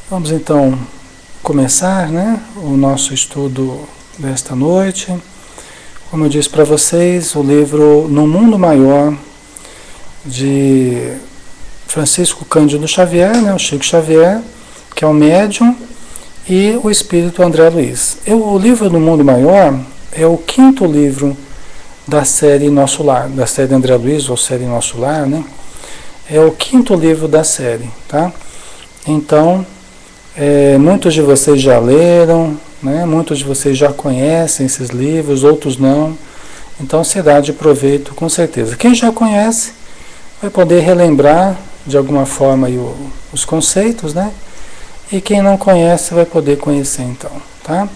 Vamos então começar, né, o nosso estudo desta noite. Como eu disse para vocês, o livro No Mundo Maior, de Francisco Cândido Xavier, né, o Chico Xavier, que é o médium, e o espírito André Luiz. O livro No Mundo Maior é o quinto livro da série Nosso Lar, da série André Luiz, ou série Nosso Lar, né? É o quinto livro da série, tá? Então, muitos de vocês já leram, né? Muitos de vocês já conhecem esses livros, outros não. Então será de proveito com certeza. Quem já conhece vai poder relembrar de alguma forma aí os conceitos, né? E quem não conhece vai poder conhecer então, tá?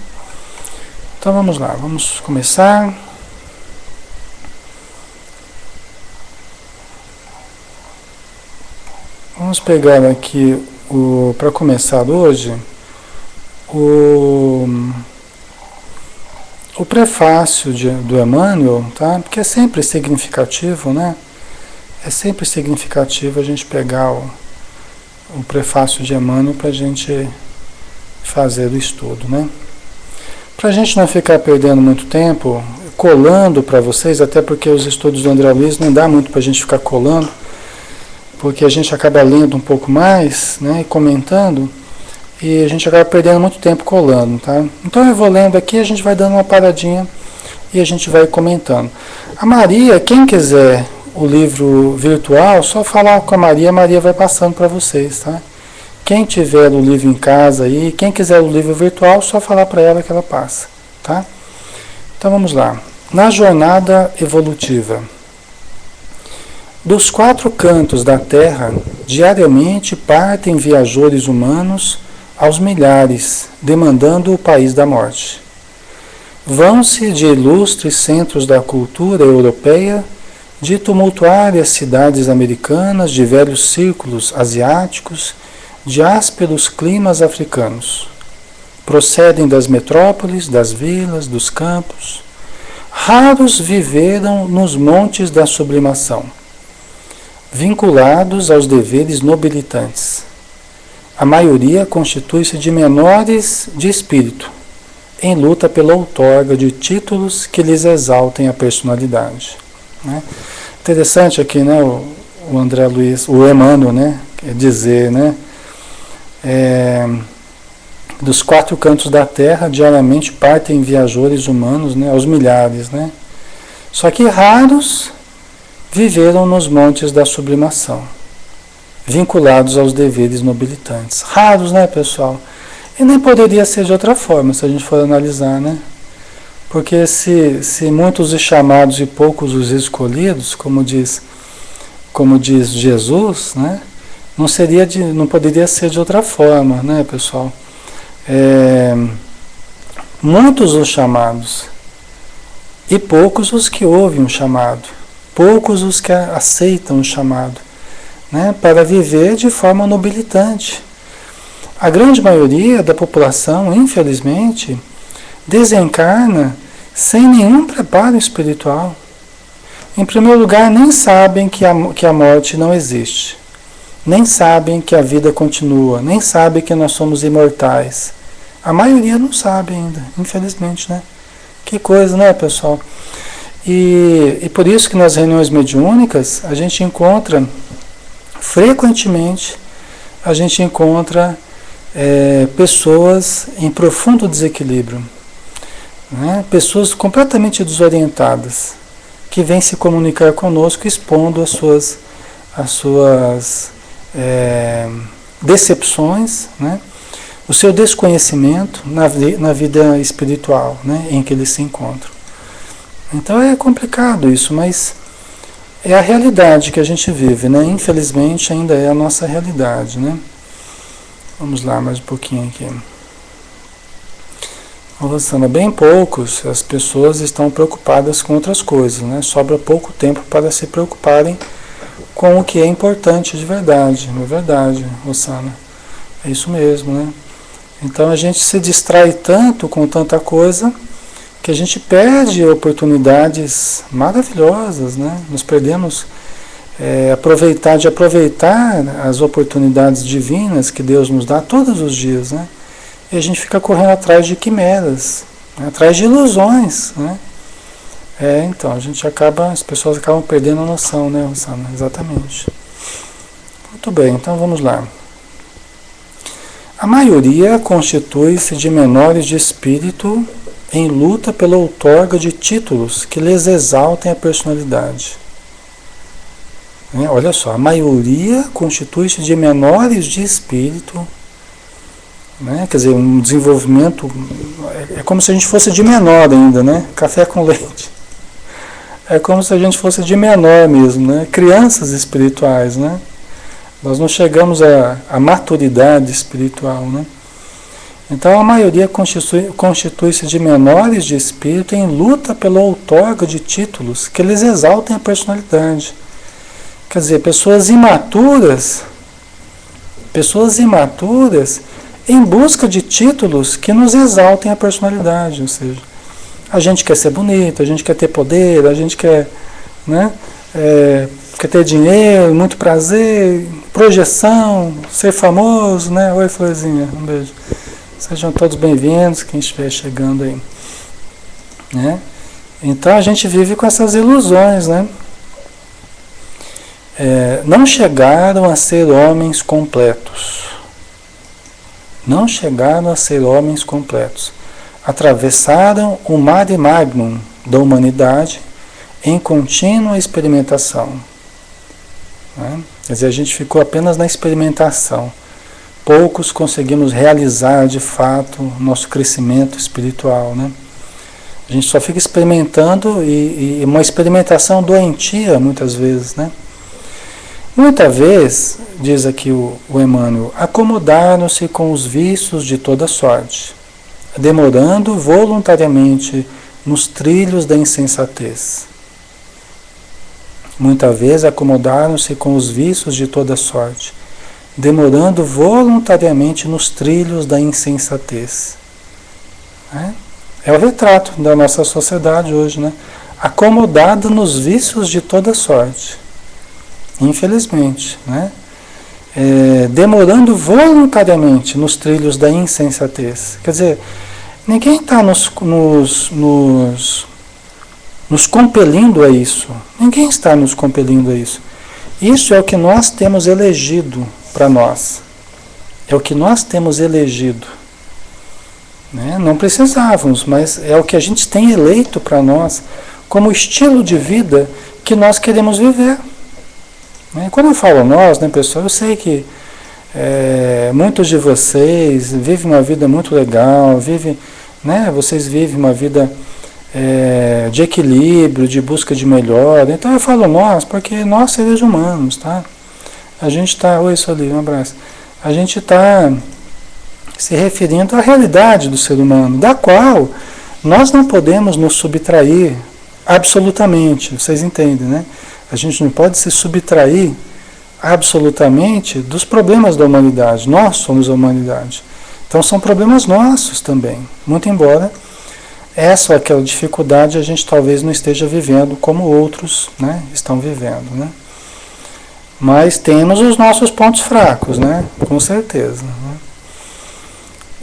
Então vamos lá, vamos começar. Vamos pegar aqui para começar hoje o prefácio do Emmanuel, tá? Porque é sempre significativo, né? É sempre significativo a gente pegar o prefácio de Emmanuel para a gente fazer o estudo, né? Para a gente não ficar perdendo muito tempo, colando para vocês, até porque os estudos do André Luiz não dá muito para a gente ficar colando, porque a gente acaba lendo um pouco mais, né, e comentando, e a gente acaba perdendo muito tempo colando, tá? Então eu vou lendo aqui, a gente vai dando uma paradinha e a gente vai comentando. A Maria, quem quiser o livro virtual, só falar com a Maria vai passando para vocês, tá? Quem tiver o livro em casa aí, quem quiser o livro virtual, só falar para ela que ela passa, tá? Então vamos lá. Na jornada evolutiva. Dos quatro cantos da Terra, diariamente partem viajores humanos aos milhares, demandando o país da morte. Vão-se de ilustres centros da cultura europeia, de tumultuárias cidades americanas, de velhos círculos asiáticos, de ásperos climas africanos. Procedem das metrópoles, das vilas, dos campos. Raros viveram nos montes da sublimação, vinculados aos deveres nobilitantes. A maioria constitui-se de menores de espírito, em luta pela outorga de títulos que lhes exaltem a personalidade. Né? Interessante aqui, né, o André Luiz, o Emmanuel, né, quer dizer, né, dos quatro cantos da Terra, diariamente partem viajores humanos, né, aos milhares, né? Só que raros viveram nos montes da sublimação, vinculados aos deveres nobilitantes. Raros, né, pessoal? E nem poderia ser de outra forma, se a gente for analisar, né? Porque se muitos os chamados e poucos os escolhidos, como diz Jesus, né? Não poderia ser de outra forma, né, pessoal? Muitos os chamados e poucos os que ouvem o chamado. Poucos os que aceitam o chamado, né, para viver de forma nobilitante. A grande maioria da população, infelizmente, desencarna sem nenhum preparo espiritual. Em primeiro lugar, nem sabem que a morte não existe. Nem sabem que a vida continua. Nem sabem que nós somos imortais. A maioria não sabe ainda, infelizmente, né? Que coisa, né, pessoal? E por isso que nas reuniões mediúnicas a gente encontra, frequentemente, pessoas em profundo desequilíbrio, né? Pessoas completamente desorientadas, que vêm se comunicar conosco expondo as suas decepções, né? O seu desconhecimento na vida espiritual, né? Em que eles se encontram. Então é complicado isso, mas é a realidade que a gente vive, né? Infelizmente ainda é a nossa realidade, né? Vamos lá, mais um pouquinho aqui. Avançando, bem poucos, as pessoas estão preocupadas com outras coisas, né? Sobra pouco tempo para se preocuparem com o que é importante de verdade, não é verdade, Rosana? É isso mesmo, né? Então a gente se distrai tanto com tanta coisa que a gente perde oportunidades maravilhosas, né? Nós perdemos aproveitar as oportunidades divinas que Deus nos dá todos os dias, né? E a gente fica correndo atrás de quimeras, né? Atrás de ilusões, né? Então, as pessoas acabam perdendo a noção, né, Rosana? Exatamente. Muito bem, então vamos lá. A maioria constitui-se de menores de espírito em luta pela outorga de títulos que lhes exaltem a personalidade. Olha só, a maioria constitui-se de menores de espírito, né? Quer dizer, um desenvolvimento, é como se a gente fosse de menor ainda, né? Café com leite. É como se a gente fosse de menor mesmo, né? Crianças espirituais, né? Nós não chegamos à maturidade espiritual, né? Então a maioria constitui-se de menores de espírito em luta pela outorga de títulos que lhes exaltem a personalidade. Quer dizer, pessoas imaturas em busca de títulos que nos exaltem a personalidade, ou seja, a gente quer ser bonito, a gente quer ter poder, a gente quer, né, quer ter dinheiro, muito prazer, projeção, ser famoso, né? Oi, Florzinha, um beijo. Sejam todos bem-vindos, quem estiver chegando aí, né? Então a gente vive com essas ilusões, né? Não chegaram a ser homens completos. Não chegaram a ser homens completos. Atravessaram o mare magnum da humanidade em contínua experimentação. Né? Quer dizer, a gente ficou apenas na experimentação. Poucos conseguimos realizar de fato o nosso crescimento espiritual, né? A gente só fica experimentando e uma experimentação doentia muitas vezes, né? Muitas vezes, diz aqui o Emmanuel, acomodaram-se com os vícios de toda sorte, demorando voluntariamente nos trilhos da insensatez. Muitas vezes acomodaram-se com os vícios de toda sorte, demorando voluntariamente nos trilhos da insensatez. É o retrato da nossa sociedade hoje, né? Acomodada nos vícios de toda sorte. Infelizmente, né? Demorando voluntariamente nos trilhos da insensatez. Quer dizer, ninguém está nos compelindo a isso. Ninguém está nos compelindo a isso. Isso é o que nós temos elegido para nós. É o que nós temos elegido. Né? Não precisávamos, mas é o que a gente tem eleito para nós como estilo de vida que nós queremos viver. Né? Quando eu falo nós, né, pessoal, eu sei que muitos de vocês vivem uma vida muito legal, né, vocês vivem uma vida de equilíbrio, de busca de melhor. Então eu falo nós, porque nós seres humanos, tá? A gente está... Oi, Soli, um abraço. A gente está se referindo à realidade do ser humano, da qual nós não podemos nos subtrair absolutamente, vocês entendem, né? A gente não pode se subtrair absolutamente dos problemas da humanidade. Nós somos a humanidade. Então são problemas nossos também, muito embora essa ou aquela dificuldade a gente talvez não esteja vivendo como outros, né, estão vivendo, né? Mas temos os nossos pontos fracos, né? Com certeza. Né?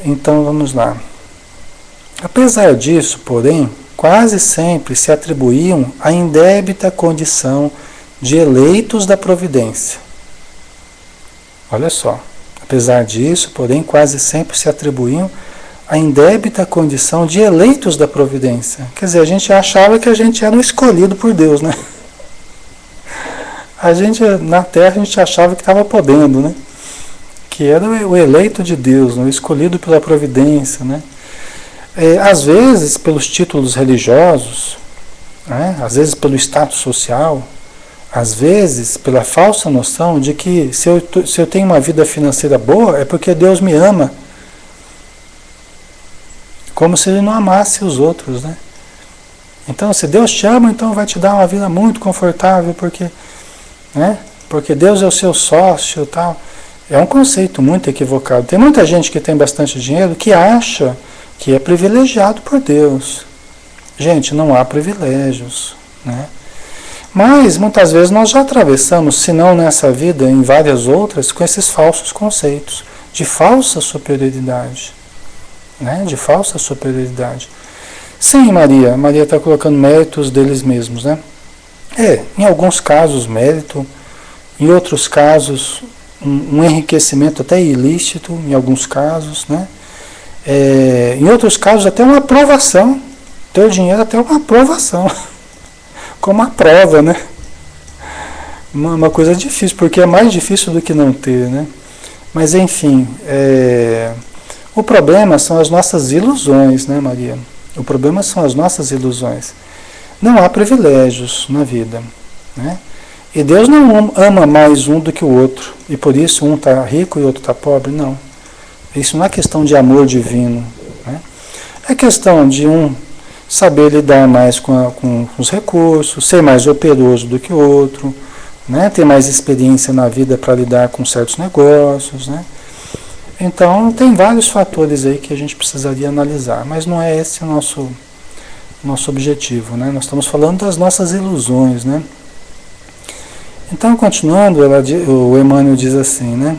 Então vamos lá. Apesar disso, porém, quase sempre se atribuíam a indébita condição de eleitos da providência. Olha só. Apesar disso, porém, quase sempre se atribuíam a indébita condição de eleitos da providência. Quer dizer, a gente achava que a gente era o escolhido por Deus, né? A gente, na Terra, a gente achava que estava podendo, né? Que era o eleito de Deus, o escolhido pela providência, né? Às vezes, pelos títulos religiosos, né? Às vezes pelo status social, às vezes pela falsa noção de que se eu tenho uma vida financeira boa, é porque Deus me ama. Como se Ele não amasse os outros, né? Então, se Deus te ama, então vai te dar uma vida muito confortável, porque... né? Porque Deus é o seu sócio e tal. É um conceito muito equivocado. Tem muita gente que tem bastante dinheiro que acha que é privilegiado por Deus. Gente, não há privilégios, né? Mas muitas vezes nós já atravessamos, se não nessa vida, em várias outras, com esses falsos conceitos de falsa superioridade, né? De falsa superioridade. Sim, Maria. Maria está colocando méritos deles mesmos, né? Em alguns casos mérito, em outros casos um enriquecimento até ilícito, em alguns casos, né? Em outros casos até uma aprovação. Ter dinheiro até uma aprovação, como uma prova, né? Uma coisa difícil, porque é mais difícil do que não ter, né? Mas enfim, o problema são as nossas ilusões, né, Maria? O problema são as nossas ilusões. Não há privilégios na vida, né? E Deus não ama mais um do que o outro, e por isso um está rico e o outro está pobre, não. Isso não é questão de amor divino, né? É questão de um saber lidar mais com os recursos, ser mais operoso do que o outro, né? Ter mais experiência na vida para lidar com certos negócios, né? Então, tem vários fatores aí que a gente precisaria analisar, mas não é esse o nosso objetivo, né? Nós estamos falando das nossas ilusões, né? Então, continuando, o Emmanuel diz assim, né?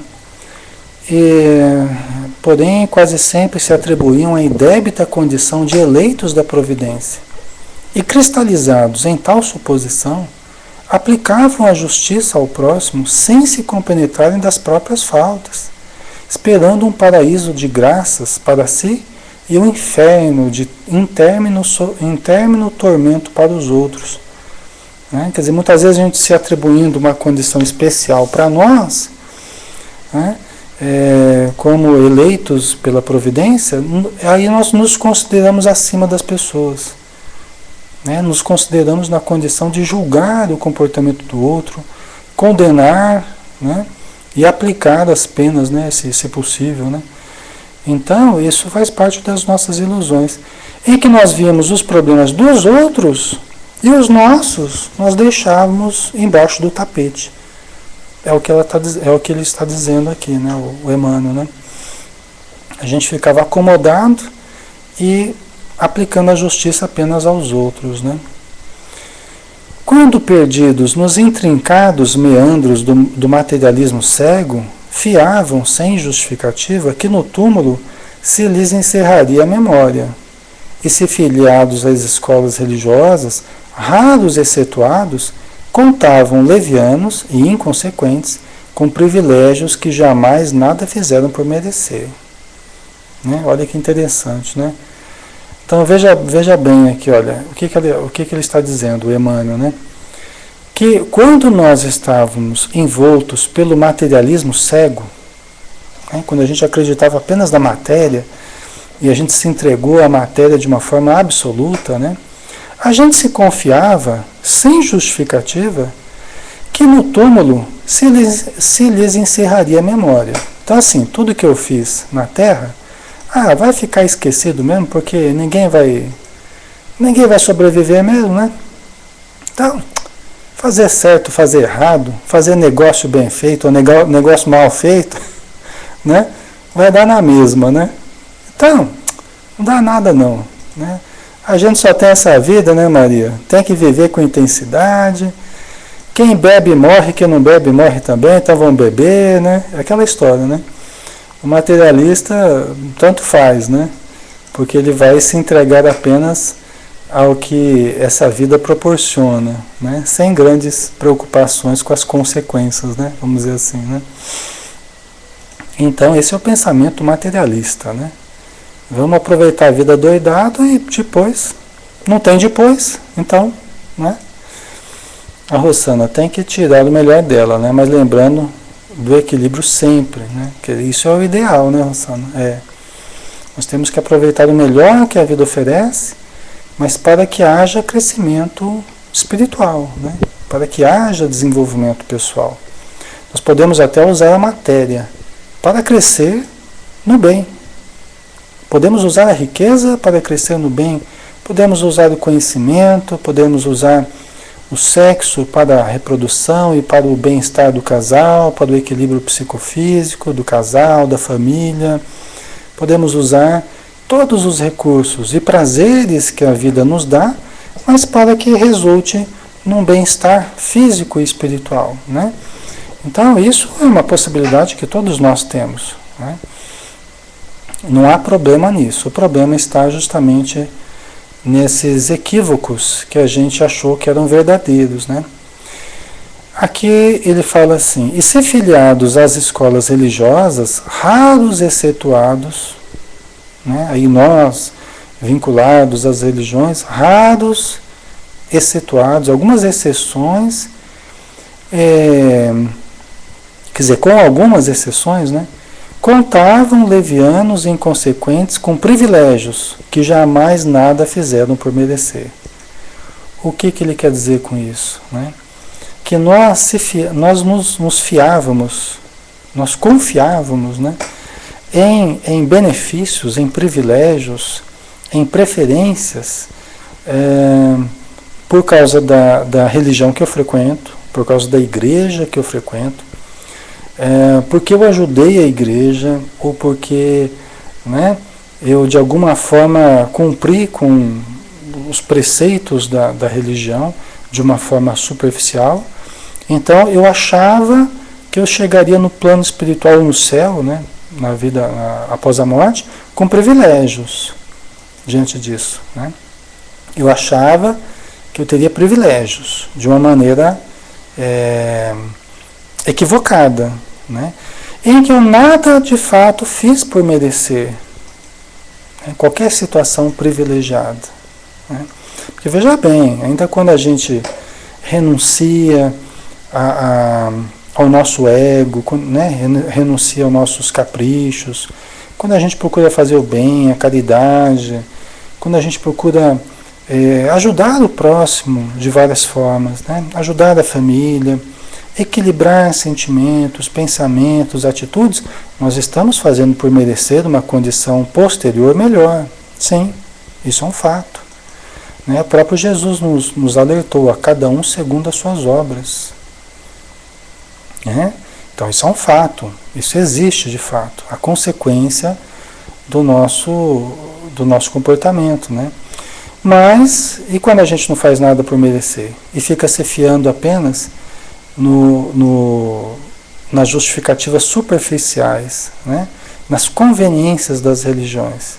Porém, quase sempre se atribuíam a indébita condição de eleitos da providência. E cristalizados em tal suposição, aplicavam a justiça ao próximo sem se compenetrarem das próprias faltas, esperando um paraíso de graças para si e um inferno de intermino tormento para os outros. Né? Quer dizer, muitas vezes a gente se atribuindo uma condição especial para nós, né? Como eleitos pela providência, aí nós nos consideramos acima das pessoas, né? Nos consideramos na condição de julgar o comportamento do outro, condenar, né? E aplicar as penas, né? Se possível, né? Então, isso faz parte das nossas ilusões, em que nós víamos os problemas dos outros e os nossos nós deixávamos embaixo do tapete. É o que ele está dizendo aqui, né, o Emmanuel, né? A gente ficava acomodado e aplicando a justiça apenas aos outros, né? Quando perdidos nos intrincados meandros do materialismo cego, fiavam sem justificativa que no túmulo se lhes encerraria a memória. E se filiados às escolas religiosas, raros excetuados, contavam levianos e inconsequentes com privilégios que jamais nada fizeram por merecer. Né? Olha que interessante, né? Então veja bem aqui, olha, o que ele está dizendo, o Emmanuel, né? Que quando nós estávamos envoltos pelo materialismo cego, né? Quando a gente acreditava apenas na matéria e a gente se entregou à matéria de uma forma absoluta, né? A gente se confiava, sem justificativa, que no túmulo se lhes encerraria a memória. Então, assim, tudo que eu fiz na Terra, vai ficar esquecido mesmo, porque ninguém vai sobreviver mesmo, né? Então, fazer certo, fazer errado, fazer negócio bem feito ou negócio mal feito, né? Vai dar na mesma, né? Então, não dá nada não, né? A gente só tem essa vida, né, Maria? Tem que viver com intensidade. Quem bebe morre, quem não bebe morre também, então vão beber, né? É aquela história, né? O materialista tanto faz, né? Porque ele vai se entregar apenas ao que essa vida proporciona, né? Sem grandes preocupações com as consequências, né? Vamos dizer assim, né? Então, esse é o pensamento materialista, né? Vamos aproveitar a vida doidado e depois, não tem depois, então, né? A Rosana tem que tirar o melhor dela, né? Mas lembrando do equilíbrio sempre, né? Que isso é o ideal, né, Rosana? Nós temos que aproveitar o melhor que a vida oferece, mas para que haja crescimento espiritual, né? Para que haja desenvolvimento pessoal. Nós podemos até usar a matéria para crescer no bem. Podemos usar a riqueza para crescer no bem, podemos usar o conhecimento, podemos usar o sexo para a reprodução e para o bem-estar do casal, para o equilíbrio psicofísico do casal, da família. Podemos usar todos os recursos e prazeres que a vida nos dá, mas para que resulte num bem-estar físico e espiritual, né? Então isso é uma possibilidade que todos nós temos, né? Não há problema nisso. O problema está justamente nesses equívocos que a gente achou que eram verdadeiros, né? Aqui ele fala assim: e se filiados às escolas religiosas, raros excetuados, né? Aí nós, vinculados às religiões, raros excetuados, algumas exceções, quer dizer, com algumas exceções, né? Contavam levianos e inconsequentes com privilégios que jamais nada fizeram por merecer. O que ele quer dizer com isso, né? Que nós nos fiávamos, nós confiávamos, né, em benefícios, em privilégios, em preferências, por causa da religião que eu frequento, por causa da igreja que eu frequento, porque eu ajudei a igreja, ou porque, né, eu de alguma forma cumpri com os preceitos da religião de uma forma superficial. Então eu achava que eu chegaria no plano espiritual, no céu, né, na vida após a morte, com privilégios diante disso, né? Eu achava que eu teria privilégios de uma maneira equivocada, né? Em que eu nada de fato fiz por merecer, né? Qualquer situação privilegiada, né? Porque veja bem, ainda quando a gente renuncia ao nosso ego, né? Renuncia aos nossos caprichos, quando a gente procura fazer o bem, a caridade, quando a gente procura ajudar o próximo de várias formas, né? Ajudar a família, equilibrar sentimentos, pensamentos, atitudes, nós estamos fazendo por merecer uma condição posterior melhor. Sim, isso é um fato, né? O próprio Jesus nos alertou, a cada um segundo as suas obras, né? Então isso é um fato, isso existe de fato, a consequência do nosso comportamento, né? Mas, e quando a gente não faz nada por merecer? E fica se fiando apenas nas justificativas superficiais, né? Nas conveniências das religiões,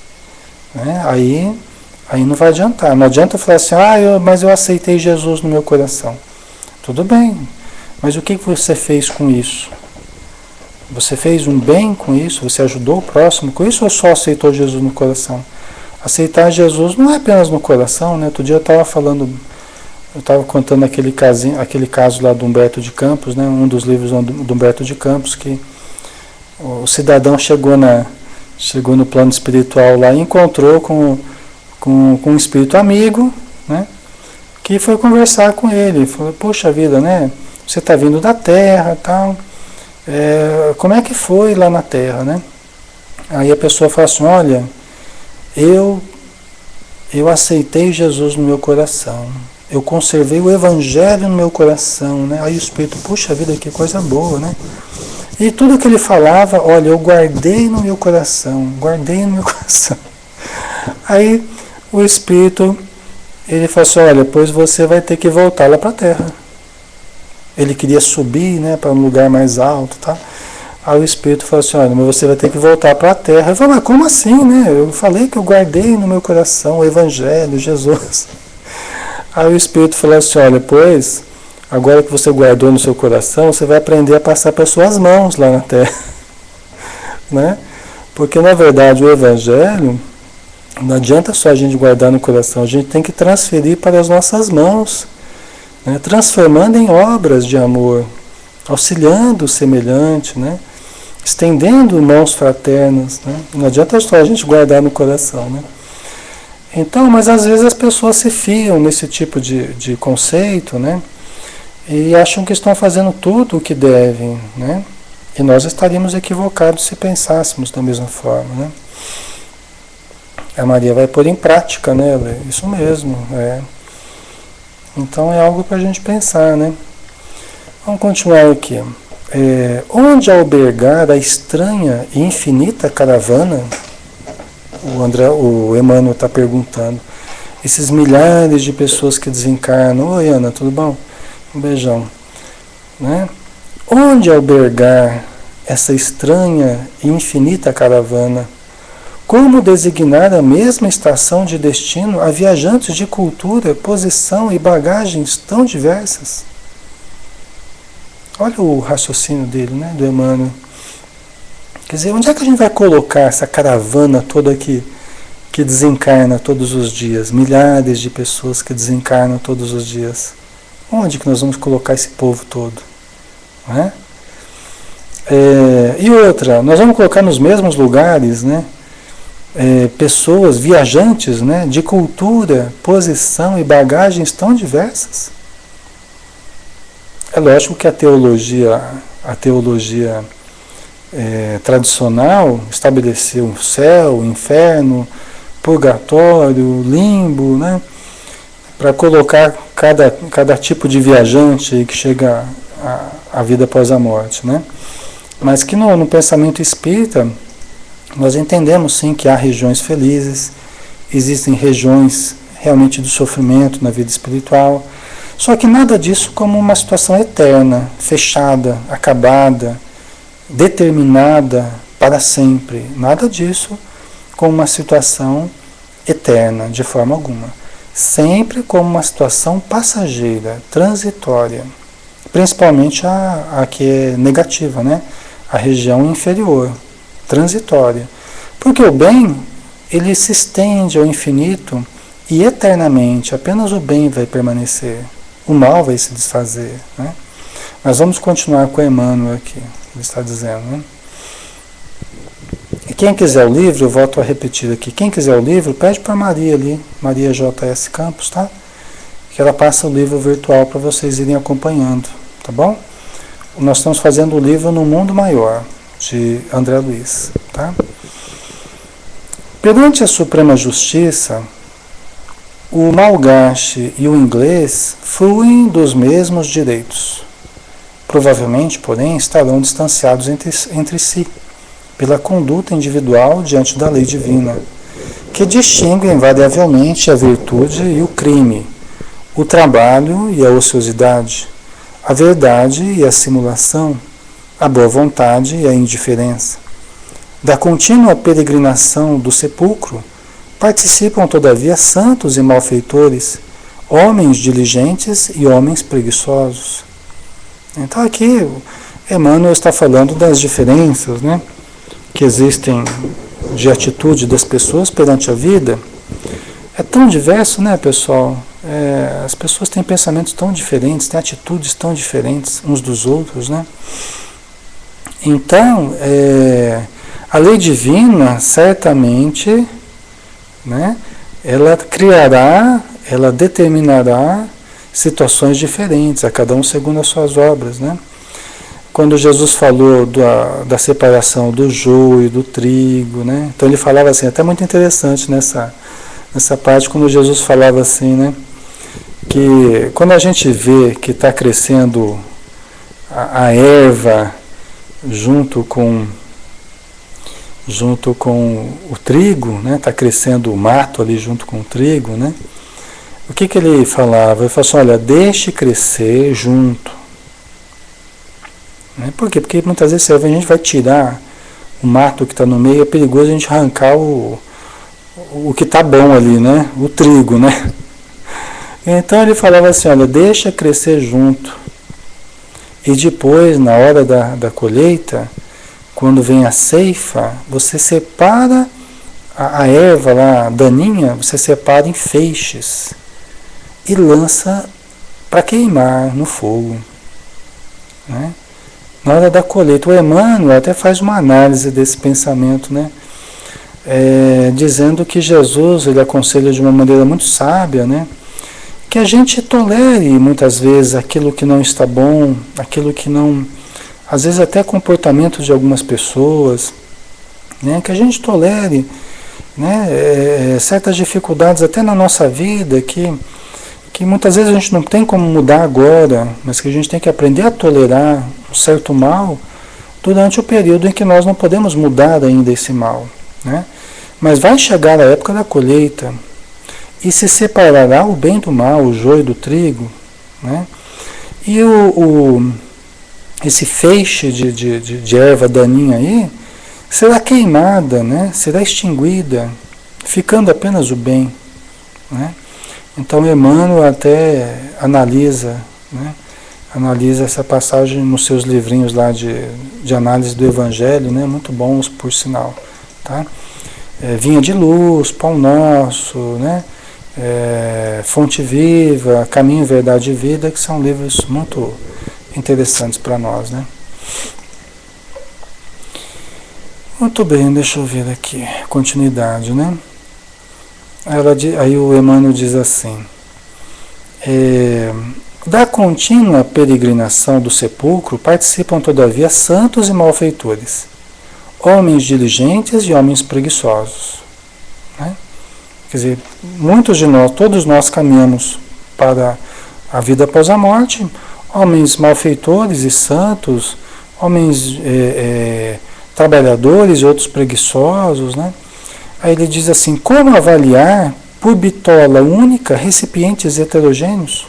né? Aí não vai adiantar. Não adianta falar assim, mas eu aceitei Jesus no meu coração. Tudo bem, mas o que você fez com isso? Você fez um bem com isso? Você ajudou o próximo com isso ou só aceitou Jesus no coração? Aceitar Jesus não é apenas no coração, né? Outro dia eu estava contando aquele caso lá do Humberto de Campos, né? Um dos livros do Humberto de Campos, que o cidadão chegou no plano espiritual lá e encontrou com um espírito amigo, né? Que foi conversar com ele. Falou, poxa vida, né? Você está vindo da Terra, tal. Como é que foi lá na Terra, né? Aí a pessoa fala assim, olha, eu aceitei Jesus no meu coração, eu conservei o Evangelho no meu coração, né? Aí o Espírito, puxa vida, que coisa boa, né? E tudo que ele falava, olha, eu guardei no meu coração, Aí o Espírito, ele falou assim, olha, pois você vai ter que voltar lá para a Terra. Ele queria subir, né, para um lugar mais alto, tá? Aí o Espírito falou assim, olha, mas você vai ter que voltar para a Terra. Eu falei, mas como assim, né? Eu falei que eu guardei no meu coração o Evangelho, Jesus. Aí o Espírito falou assim, olha, pois, agora que você guardou no seu coração, você vai aprender a passar para suas mãos lá na Terra. Né? Porque, na verdade, o Evangelho, não adianta só a gente guardar no coração, a gente tem que transferir para as nossas mãos, né? Transformando em obras de amor, auxiliando o semelhante, né? Estendendo mãos fraternas, né? Não adianta só a gente guardar no coração, né? Então, mas às vezes as pessoas se fiam nesse tipo de conceito, né? E acham que estão fazendo tudo o que devem, né? E nós estaríamos equivocados se pensássemos da mesma forma, né? A Maria vai pôr em prática, né? Isso mesmo, Então é algo para a gente pensar, né? Vamos continuar aqui. Onde albergar a estranha e infinita caravana? O Emmanuel está perguntando. esses milhares de pessoas que desencarnam. Oi, Ana, tudo bom? Um beijão. Né? Onde albergar essa estranha e infinita caravana? Como designar a mesma estação de destino a viajantes de cultura, posição e bagagens tão diversas? Olha o raciocínio dele, né, do Emmanuel. Quer dizer, onde é que a gente vai colocar essa caravana toda que desencarna todos os dias? Milhares de pessoas que desencarnam todos os dias. Onde que nós vamos colocar esse povo todo? Não é? E outra, nós vamos colocar nos mesmos lugares, né? Pessoas, viajantes, né, de cultura, posição e bagagens tão diversas. É lógico que a teologia tradicional estabeleceu o céu, o inferno, purgatório, limbo, né, para colocar cada tipo de viajante que chega à vida após a morte, né? Mas que no pensamento espírita nós entendemos sim que há regiões felizes, existem regiões realmente do sofrimento na vida espiritual, só que nada disso como uma situação eterna, fechada, acabada, determinada para sempre. Nada disso como uma situação eterna, de forma alguma. Sempre como uma situação passageira, transitória. Principalmente a que é negativa, né? A região inferior, transitória. Porque o bem, ele se estende ao infinito e eternamente, apenas o bem vai permanecer. O mal vai se desfazer, né? Mas vamos continuar com Emmanuel aqui, ele está dizendo, né? E quem quiser o livro, eu volto a repetir aqui, quem quiser o livro, pede para Maria ali, Maria J.S. Campos, tá? Que ela passa o livro virtual para vocês irem acompanhando, tá bom? Nós estamos fazendo o livro No Mundo Maior, de André Luiz, tá? Perante a Suprema Justiça, o malgache e o inglês fruem dos mesmos direitos. Provavelmente, porém, estarão distanciados entre si, pela conduta individual diante da lei divina, que distingue invariavelmente a virtude e o crime, o trabalho e a ociosidade, a verdade e a simulação, a boa vontade e a indiferença. Da contínua peregrinação do sepulcro, participam todavia santos e malfeitores, homens diligentes e homens preguiçosos. Então aqui Emmanuel está falando das diferenças, né, que existem de atitude das pessoas perante a vida. É tão diverso, né, pessoal? As pessoas têm pensamentos tão diferentes, têm atitudes tão diferentes uns dos outros, né? Então, a lei divina, certamente, né, ela criará, ela determinará situações diferentes, a cada um segundo as suas obras, né? Quando Jesus falou da separação do joio e do trigo, né? Então ele falava assim, até muito interessante nessa parte, quando Jesus falava assim, né? Que quando a gente vê que está crescendo a erva junto com o trigo, né? Está crescendo o mato ali junto com o trigo, né? O que ele falava? Ele falava assim, olha, deixe crescer junto. Né? Por quê? Porque muitas vezes a gente vai tirar o mato que está no meio, é perigoso a gente arrancar o que está bom ali, né? O trigo, né? Então ele falava assim, olha, deixa crescer junto. E depois, na hora da colheita, quando vem a ceifa, você separa a erva lá, daninha, você separa em feixes e lança para queimar no fogo. Né? Na hora da colheita, o Emmanuel até faz uma análise desse pensamento, né? Dizendo que Jesus, ele aconselha de uma maneira muito sábia, né? Que a gente tolere muitas vezes aquilo que não está bom, aquilo que não... Às vezes até comportamentos de algumas pessoas, né? Que a gente tolere, né? Certas dificuldades até na nossa vida que muitas vezes a gente não tem como mudar agora, mas que a gente tem que aprender a tolerar um certo mal durante o período em que nós não podemos mudar ainda esse mal, né? Mas vai chegar a época da colheita. e se separará o bem do mal, o joio do trigo, né? E esse feixe de erva daninha aí será queimada, né? Será extinguida, ficando apenas o bem, né? Então Emmanuel até analisa, né? Analisa essa passagem nos seus livrinhos lá de análise do Evangelho, né? Muito bons, por sinal, tá? Vinha de Luz, Pão Nosso, né? Fonte Viva, Caminho, Verdade e Vida, que são livros muito interessantes para nós, né? Muito bem, deixa eu ver aqui, continuidade, né? Aí o Emmanuel diz assim, da contínua peregrinação do sepulcro participam todavia santos e malfeitores, homens diligentes e homens preguiçosos, né? Quer dizer, muitos de nós, todos nós caminhamos para a vida após a morte, homens malfeitores e santos, homens trabalhadores e outros preguiçosos, né? Aí ele diz assim, como avaliar por bitola única recipientes heterogêneos?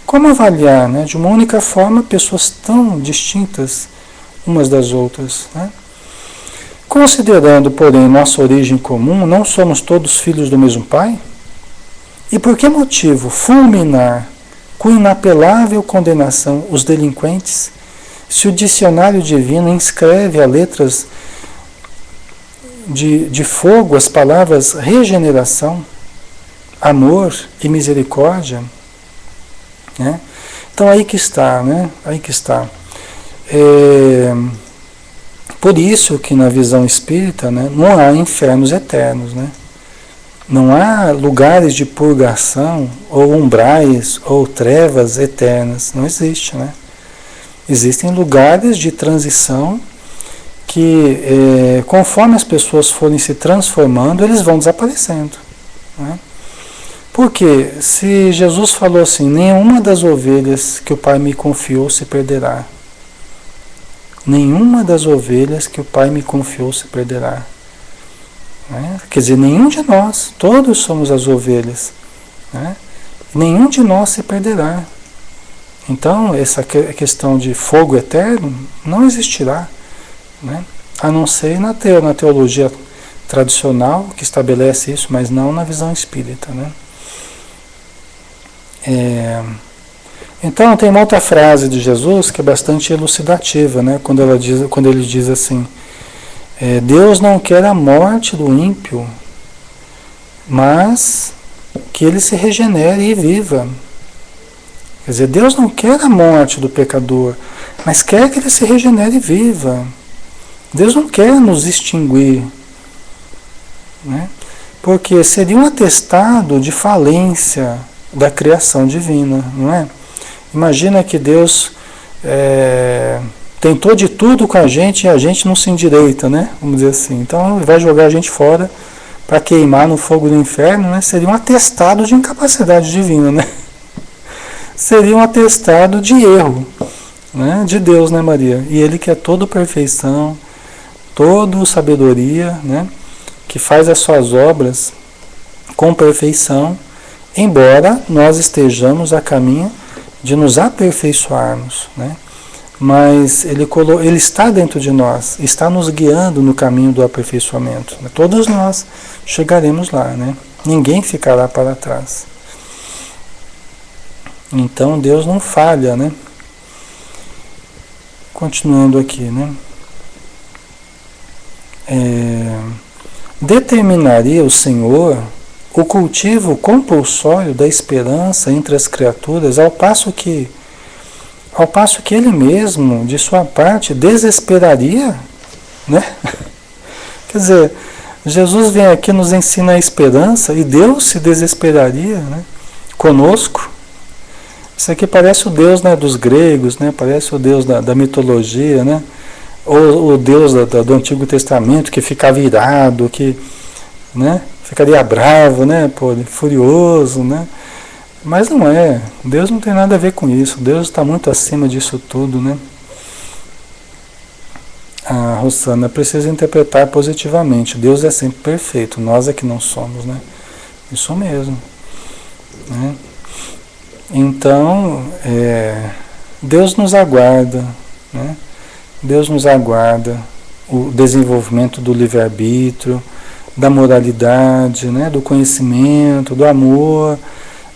Como avaliar, né, de uma única forma pessoas tão distintas umas das outras, né? Considerando, porém, nossa origem comum, não somos todos filhos do mesmo Pai? E por que motivo fulminar com inapelável condenação os delinquentes, se o dicionário divino inscreve a letras de fogo as palavras regeneração, amor e misericórdia, né? Então aí que está, né? Aí que está. Por isso que na visão espírita, né, não há infernos eternos, né? Não há lugares de purgação, ou umbrais, ou trevas eternas. Não existe, né? Existem lugares de transição que, conforme as pessoas forem se transformando, eles vão desaparecendo, né? Porque se Jesus falou assim, nenhuma das ovelhas que o Pai me confiou se perderá. Nenhuma das ovelhas que o Pai me confiou se perderá. Né? Quer dizer, nenhum de nós, todos somos as ovelhas, né? Nenhum de nós se perderá. Então, essa questão de fogo eterno não existirá, né? A não ser na teologia tradicional, que estabelece isso, mas não na visão espírita, né? Então, tem uma outra frase de Jesus que é bastante elucidativa, né? Quando ele diz assim, Deus não quer a morte do ímpio, mas que ele se regenere e viva. Quer dizer, Deus não quer a morte do pecador, mas quer que ele se regenere e viva. Deus não quer nos extinguir, né? Porque seria um atestado de falência da criação divina, não é? Imagina que Deus tentou de tudo com a gente e a gente não se endireita, né? Vamos dizer assim. Então ele vai jogar a gente fora para queimar no fogo do inferno, né? Seria um atestado de incapacidade divina, né? Seria um atestado de erro, né? De Deus, né, Maria? E Ele que é todo perfeição, todo sabedoria, né? Que faz as suas obras com perfeição, embora nós estejamos a caminho de nos aperfeiçoarmos, né? Mas ele está dentro de nós, está nos guiando no caminho do aperfeiçoamento. Todos nós chegaremos lá, né? Ninguém ficará para trás. Então Deus não falha, né? Continuando aqui, né? Determinaria o Senhor o cultivo compulsório da esperança entre as criaturas, ao passo que ele mesmo, de sua parte, desesperaria, né? Quer dizer, Jesus vem aqui nos ensina a esperança e Deus se desesperaria, né, conosco. Isso aqui parece o Deus, né, dos gregos, né? Parece o Deus da mitologia, né? Ou o Deus do Antigo Testamento que ficava irado, que, né, ficaria bravo, né, furioso, né? Mas não é. Deus não tem nada a ver com isso. Deus está muito acima disso tudo, né? A Rosana precisa interpretar positivamente. Deus é sempre perfeito. Nós é que não somos, né? Isso mesmo. Né? Então, Deus nos aguarda, né? Deus nos aguarda o desenvolvimento do livre-arbítrio, da moralidade, né? Do conhecimento, do amor.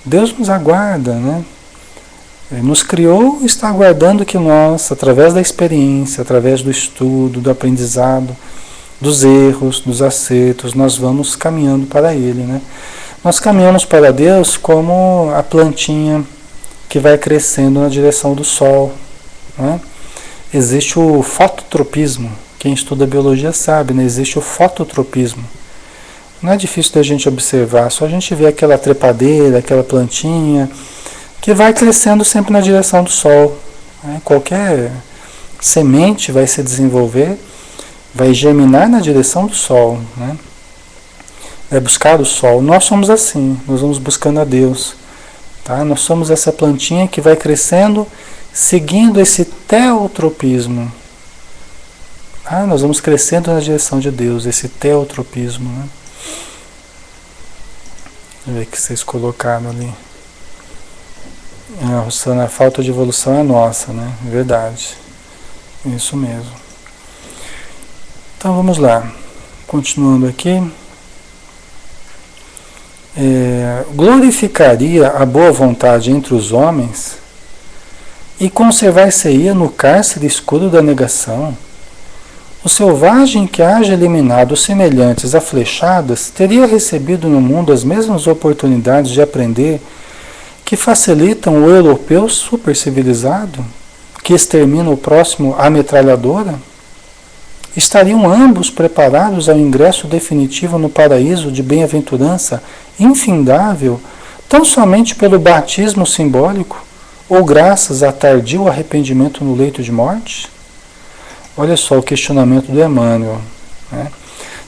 Deus nos aguarda, né? Ele nos criou e está aguardando que nós, através da experiência, através do estudo, do aprendizado, dos erros, dos acertos, nós vamos caminhando para Ele, né? Nós caminhamos para Deus como a plantinha que vai crescendo na direção do sol, né? Existe o fototropismo. Quem estuda biologia sabe, né? Existe o fototropismo. Não é difícil da gente observar, só a gente vê aquela trepadeira, aquela plantinha que vai crescendo sempre na direção do sol, né? Qualquer semente vai se desenvolver, vai germinar na direção do sol, né? Vai buscar o sol. Nós somos assim, nós vamos buscando a Deus, tá? Nós somos essa plantinha que vai crescendo seguindo esse teotropismo. Ah, nós vamos crescendo na direção de Deus, esse teotropismo, né? Deixa eu ver o que vocês colocaram ali. Rossana, a falta de evolução é nossa, né? Verdade. Isso mesmo. Então vamos lá. Continuando aqui. Glorificaria a boa vontade entre os homens e conservar-se-ia no cárcere escuro da negação. O selvagem que haja eliminado os semelhantes a flechadas teria recebido no mundo as mesmas oportunidades de aprender que facilitam o europeu supercivilizado, que extermina o próximo à metralhadora? Estariam ambos preparados ao ingresso definitivo no paraíso de bem-aventurança infindável, tão somente pelo batismo simbólico, ou graças a tardio arrependimento no leito de morte? Olha só o questionamento do Emmanuel, né?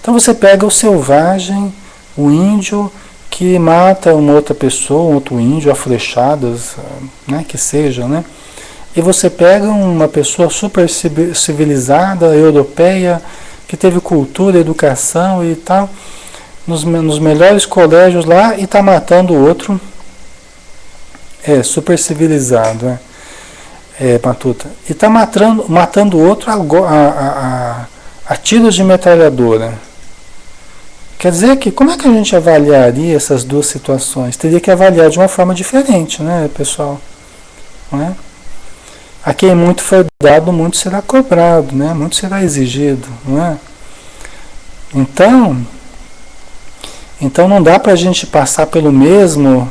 Então você pega o selvagem, o índio que mata uma outra pessoa, um outro índio a flechadas, né, que seja, né? E você pega uma pessoa super civilizada, europeia, que teve cultura, educação e tal, nos melhores colégios lá, e está matando o outro. Super civilizado, né? Matuta. E está matando o outro a tiros de metralhadora. Quer dizer que, como é que a gente avaliaria essas duas situações? Teria que avaliar de uma forma diferente, né, pessoal? Não é? A quem muito foi dado, muito será cobrado, né? Muito será exigido, não é? Então não dá para a gente passar pelo mesmo,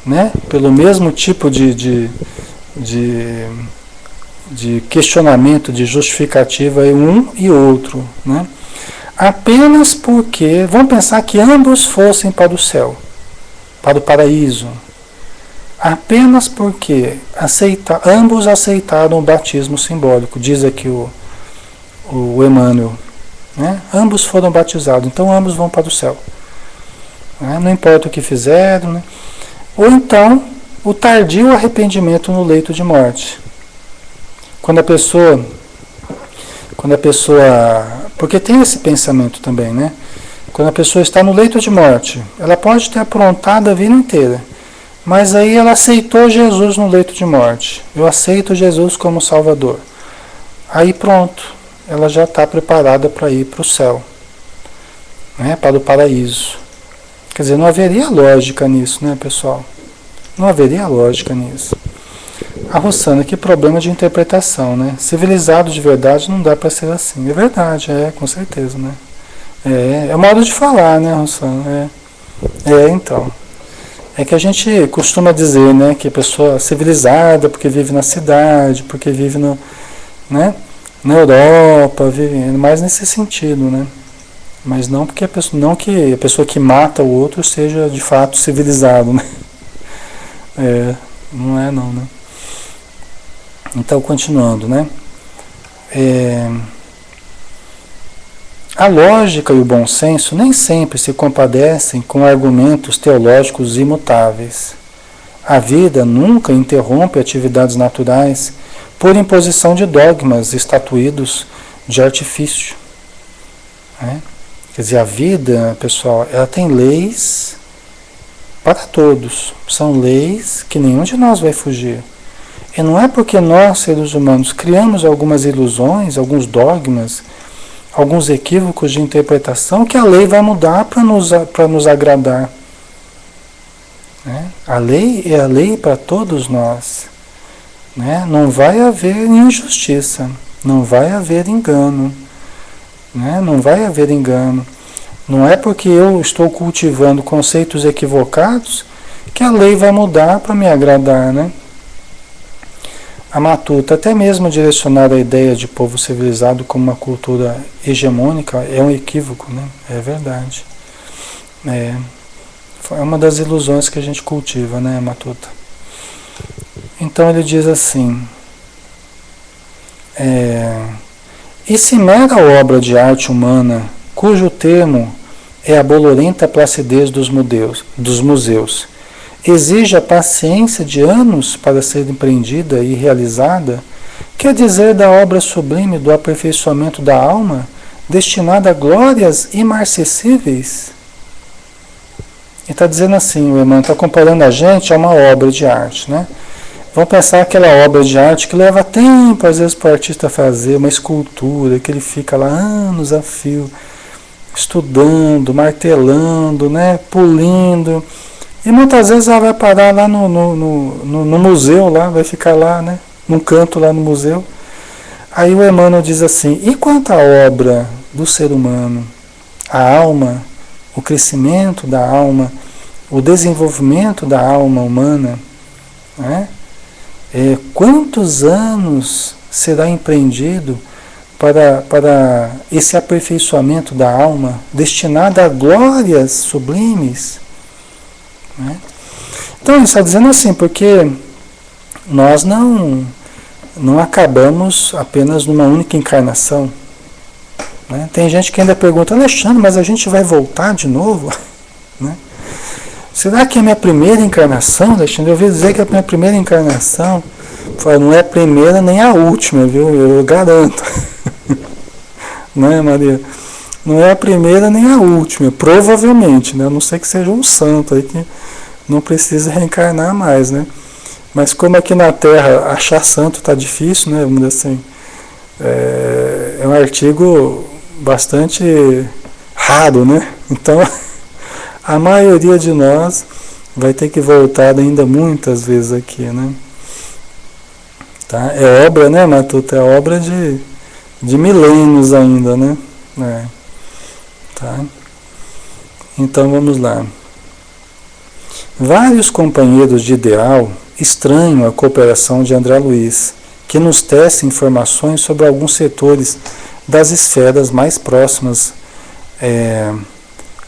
né? Pelo mesmo tipo de questionamento, de justificativa em um e outro, né? Apenas porque, vamos pensar que ambos fossem para o céu, para o paraíso, apenas porque ambos aceitaram o batismo simbólico, diz aqui o Emmanuel, né? Ambos foram batizados, então ambos vão para o céu, né? Não importa o que fizeram, né? Ou então o tardio arrependimento no leito de morte, quando a pessoa, porque tem esse pensamento também, né? Quando a pessoa está no leito de morte, ela pode ter aprontado a vida inteira, mas aí ela aceitou Jesus no leito de morte. Eu aceito Jesus como Salvador. Aí pronto, ela já está preparada para ir para o céu, né? Para o paraíso. Quer dizer, não haveria lógica nisso, né, pessoal? Não haveria lógica nisso. A Rossana, que problema de interpretação, né? Civilizado de verdade não dá para ser assim. É verdade, com certeza, né? É modo de falar, né, Rossana? Então. É que a gente costuma dizer, né, que a pessoa é civilizada porque vive na cidade, porque vive né, na Europa, vive mais nesse sentido, né? Mas não porque não que a pessoa que mata o outro seja de fato civilizado, né? Não é não, né? Então, continuando, né? A lógica e o bom senso nem sempre se compadecem com argumentos teológicos imutáveis. A vida nunca interrompe atividades naturais por imposição de dogmas estatuídos de artifício, né? Quer dizer, a vida, pessoal, ela tem leis para todos. São leis que nenhum de nós vai fugir. E não é porque nós, seres humanos, criamos algumas ilusões, alguns dogmas, alguns equívocos de interpretação, que a lei vai mudar para nos agradar. Né? A lei é a lei para todos nós. Né? Não vai haver injustiça, não vai haver engano. Né? Não vai haver engano. Não é porque eu estou cultivando conceitos equivocados que a lei vai mudar para me agradar, né? A Matuta, até mesmo direcionar a ideia de povo civilizado como uma cultura hegemônica, é um equívoco, né? É verdade. É uma das ilusões que a gente cultiva, né, Matuta? Então ele diz assim, e se mera obra de arte humana, cujo termo é a bolorenta placidez dos museus, exige a paciência de anos para ser empreendida e realizada, quer dizer da obra sublime do aperfeiçoamento da alma, destinada a glórias imarcessíveis? E está dizendo assim, o Emmanuel está comparando a gente a uma obra de arte, né? Vamos pensar aquela obra de arte que leva tempo, às vezes, para o artista fazer, uma escultura, que ele fica lá anos a fio, estudando, martelando, né? Polindo. E muitas vezes ela vai parar lá no museu, lá, vai ficar lá, né? Num canto lá no museu. Aí o Emmanuel diz assim, e quanto à obra do ser humano, a alma, o crescimento da alma, o desenvolvimento da alma humana, né? Quantos anos será empreendido para esse aperfeiçoamento da alma, destinado a glórias sublimes? Né? Então ele está dizendo assim, porque nós não acabamos apenas numa única encarnação. Né? Tem gente que ainda pergunta, Alexandre, mas a gente vai voltar de novo? Né? Será que é a minha primeira encarnação, Alexandre? Eu ouvi dizer que é a minha primeira encarnação. Não é a primeira nem a última, viu? Eu garanto. Não é, Maria? Não é a primeira nem a última, provavelmente, né? A não ser que seja um santo aí que não precisa reencarnar mais, né? Mas como aqui na Terra achar santo está difícil, né? Vamos dizer assim, é um artigo bastante raro, né? Então, a maioria de nós vai ter que voltar ainda muitas vezes aqui, né? Tá? É obra, né, Matuta? É obra de milênios ainda, né? Tá? Então vamos lá. Vários companheiros de ideal estranham a cooperação de André Luiz, que nos tece informações sobre alguns setores das esferas mais próximas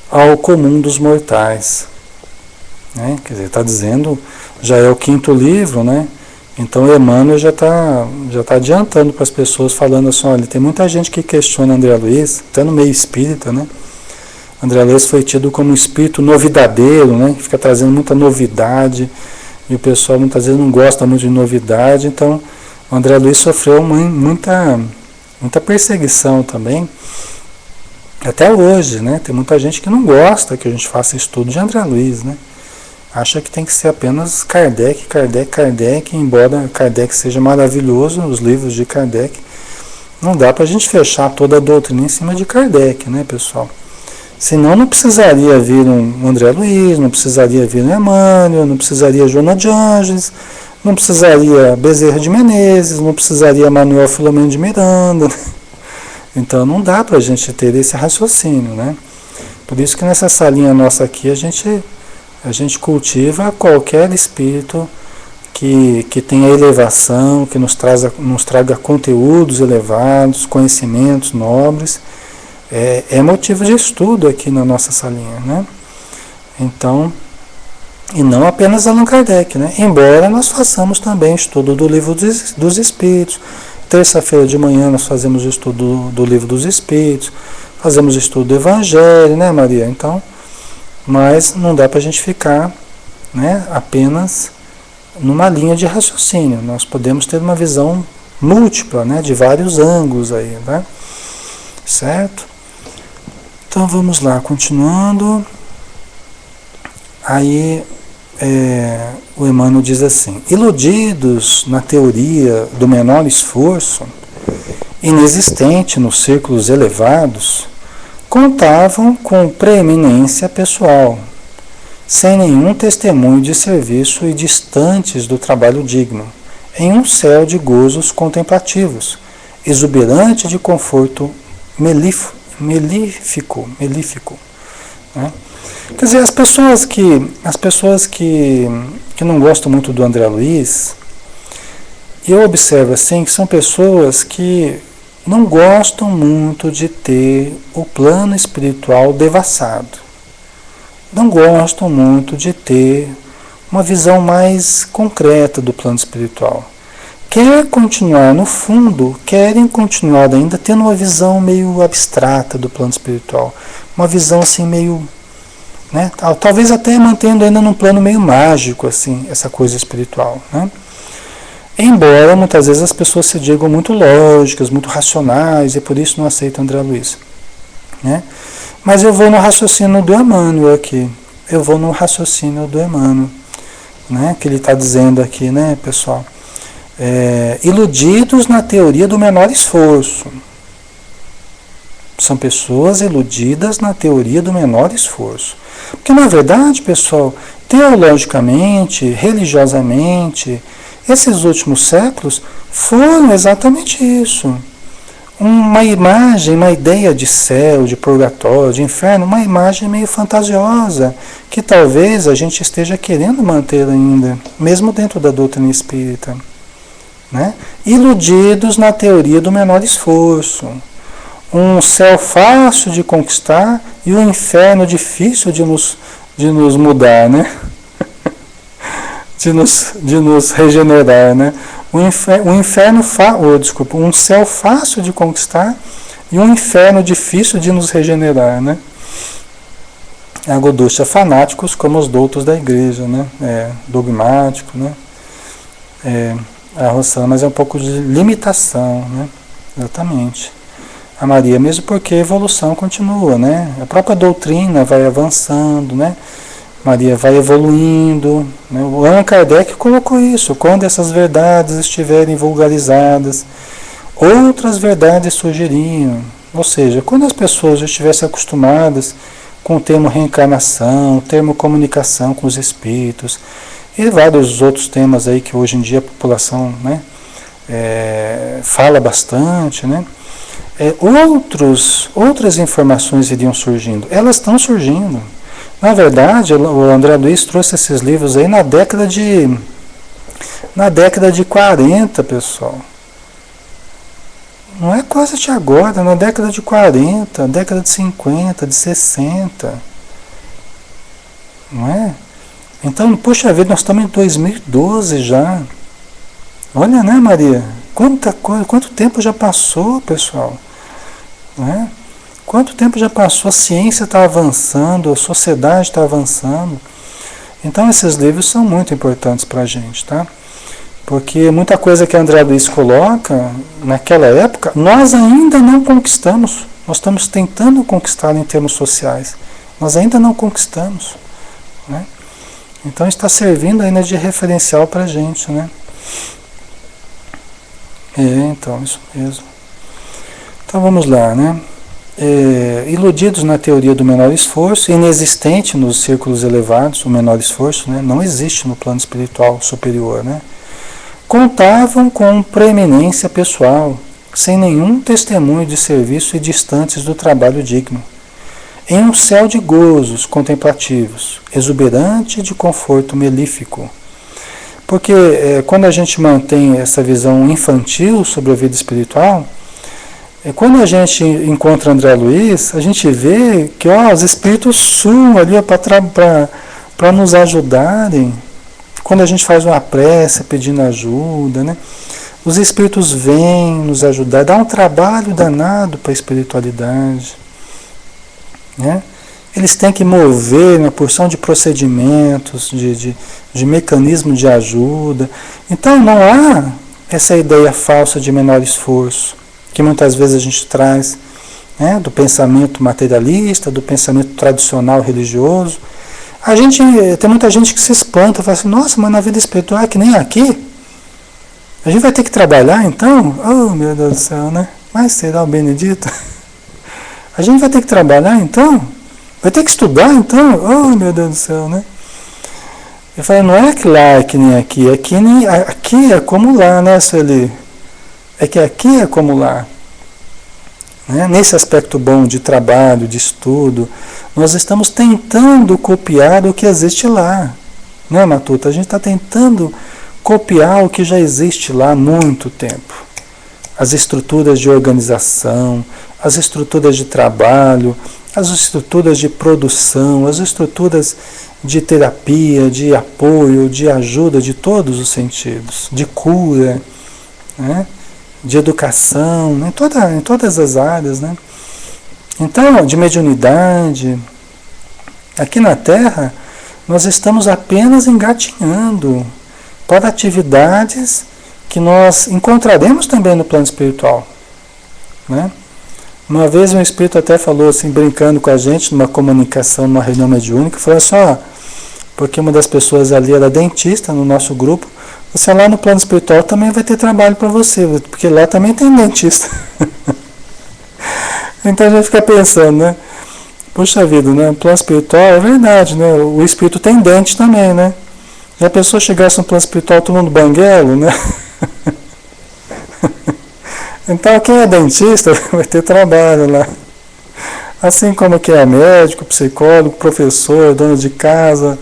ao comum dos mortais. Né? Quer dizer, está dizendo, já é o 5º livro, né? Então Emmanuel já tá adiantando para as pessoas, falando assim, olha, tem muita gente que questiona André Luiz, até no meio espírita, né? André Luiz foi tido como um espírito novidadeiro, né? Que fica trazendo muita novidade, e o pessoal muitas vezes não gosta muito de novidade, então o André Luiz sofreu muita perseguição também, até hoje, né? Tem muita gente que não gosta que a gente faça estudo de André Luiz, né? Acha que tem que ser apenas Kardec, embora Kardec seja maravilhoso, os livros de Kardec, não dá para a gente fechar toda a doutrina em cima de Kardec, né, pessoal? Senão não precisaria vir um André Luiz, não precisaria vir um Emmanuel, não precisaria Joana de Ângeles, não precisaria Bezerra de Menezes, não precisaria Manuel Filomeno de Miranda. Então não dá para a gente ter esse raciocínio, né? Por isso que nessa salinha nossa aqui a gente cultiva qualquer espírito que tenha elevação, que nos traga conteúdos elevados, conhecimentos nobres. É motivo de estudo aqui na nossa salinha, né? Então, e não apenas Allan Kardec, né? Embora nós façamos também estudo do Livro dos Espíritos. Terça-feira de manhã nós fazemos o estudo do Livro dos Espíritos, fazemos o estudo do Evangelho, né, Maria? Então, mas não dá para a gente ficar, né, apenas numa linha de raciocínio. Nós podemos ter uma visão múltipla, né, de vários ângulos aí, né? Certo? Então vamos lá, continuando. Aí o Emmanuel diz assim: iludidos na teoria do menor esforço, inexistente nos círculos elevados, contavam com preeminência pessoal, sem nenhum testemunho de serviço e distantes do trabalho digno, em um céu de gozos contemplativos, exuberante de conforto melífico, né? Quer dizer, as pessoas que não gostam muito do André Luiz, eu observo assim que são pessoas que não gostam muito de ter o plano espiritual devassado. Não gostam muito de ter uma visão mais concreta do plano espiritual. Querem continuar no fundo, querem continuar ainda tendo uma visão meio abstrata do plano espiritual. Uma visão assim meio, né, talvez até mantendo ainda num plano meio mágico assim, essa coisa espiritual, né? Embora muitas vezes as pessoas se digam muito lógicas, muito racionais, e por isso não aceitam André Luiz, né? Mas eu vou no raciocínio do Emmanuel aqui. Eu vou no raciocínio do Emmanuel, né? Que ele está dizendo aqui, né, pessoal? Iludidos na teoria do menor esforço. São pessoas iludidas na teoria do menor esforço. Porque, na verdade, pessoal, teologicamente, religiosamente, esses últimos séculos foram exatamente isso. Uma imagem, uma ideia de céu, de purgatório, de inferno, uma imagem meio fantasiosa, que talvez a gente esteja querendo manter ainda, mesmo dentro da doutrina espírita, né? Iludidos na teoria do menor esforço. Um céu fácil de conquistar e um inferno difícil de nos mudar, né? de nos regenerar, né? Um céu fácil de conquistar e um inferno difícil de nos regenerar, né? Agoducha, fanáticos como os doutos da igreja, né? Dogmático, né? A Rosana, mas é um pouco de limitação, né? Exatamente. A Maria, mesmo porque a evolução continua, né? A própria doutrina vai avançando, né? Maria vai evoluindo, né? O Allan Kardec colocou isso: quando essas verdades estiverem vulgarizadas, outras verdades surgiriam. Ou seja, quando as pessoas já estivessem acostumadas com o termo reencarnação, o termo comunicação com os espíritos, e vários outros temas aí que hoje em dia a população, né, fala bastante, né? Outras informações iriam surgindo. Elas estão surgindo. Na verdade, o André Luiz trouxe esses livros aí na década de 40, pessoal. Não é coisa de agora, na década de 40, década de 50, de 60. Não é? Então, poxa vida, nós estamos em 2012 já. Olha, né, Maria? Quanto tempo já passou, pessoal? Não é? Quanto tempo já passou? A ciência está avançando, a sociedade está avançando. Então esses livros são muito importantes para a gente, tá? Porque muita coisa que André Luiz coloca naquela época, nós ainda não conquistamos. Nós estamos tentando conquistar em termos sociais. Nós ainda não conquistamos, né? Então está servindo ainda de referencial para a gente, né? Então, isso mesmo. Então vamos lá, né? Iludidos na teoria do menor esforço, inexistente nos círculos elevados, o menor esforço, né? Não existe no plano espiritual superior, né? Contavam com preeminência pessoal, sem nenhum testemunho de serviço e distantes do trabalho digno, em um céu de gozos contemplativos, exuberante de conforto melífico. Porque quando a gente mantém essa visão infantil sobre a vida espiritual, quando a gente encontra André Luiz, a gente vê que os espíritos suam ali para nos ajudarem. Quando a gente faz uma prece pedindo ajuda, né? Os espíritos vêm nos ajudar, dá um trabalho danado para a espiritualidade, né? Eles têm que mover uma porção de procedimentos, de mecanismo de ajuda. Então não há essa ideia falsa de menor esforço, que muitas vezes a gente traz, né, do pensamento materialista, do pensamento tradicional religioso. Tem muita gente que se espanta, fala assim, nossa, mas na vida espiritual é que nem aqui? A gente vai ter que trabalhar então? Oh, meu Deus do céu, né? Mas será o Benedito? A gente vai ter que trabalhar então? Vai ter que estudar então? Oh, meu Deus do céu, né? Eu falei, não é que lá é que nem aqui, aqui é como lá, né, Sueli? É que aqui é como lá. Né? Nesse aspecto bom de trabalho, de estudo, nós estamos tentando copiar o que existe lá. Né, Matuta? A gente está tentando copiar o que já existe lá há muito tempo. As estruturas de organização, as estruturas de trabalho, as estruturas de produção, as estruturas de terapia, de apoio, de ajuda de todos os sentidos, de cura, né? De educação, né? Em todas as áreas. Né? Então, de mediunidade, aqui na Terra, nós estamos apenas engatinhando para atividades que nós encontraremos também no plano espiritual. Né? Uma vez um espírito até falou assim, brincando com a gente, numa comunicação, numa reunião mediúnica, falou assim, ó, porque uma das pessoas ali era dentista no nosso grupo, você lá no plano espiritual também vai ter trabalho para você, porque lá também tem dentista. Então a gente fica pensando, né? Puxa vida, né? O plano espiritual é verdade, né? O espírito tem dente também, né? Já a pessoa chegasse no plano espiritual tomando banguelo, né? Então quem é dentista vai ter trabalho lá. Assim como quem é médico, psicólogo, professor, dono de casa,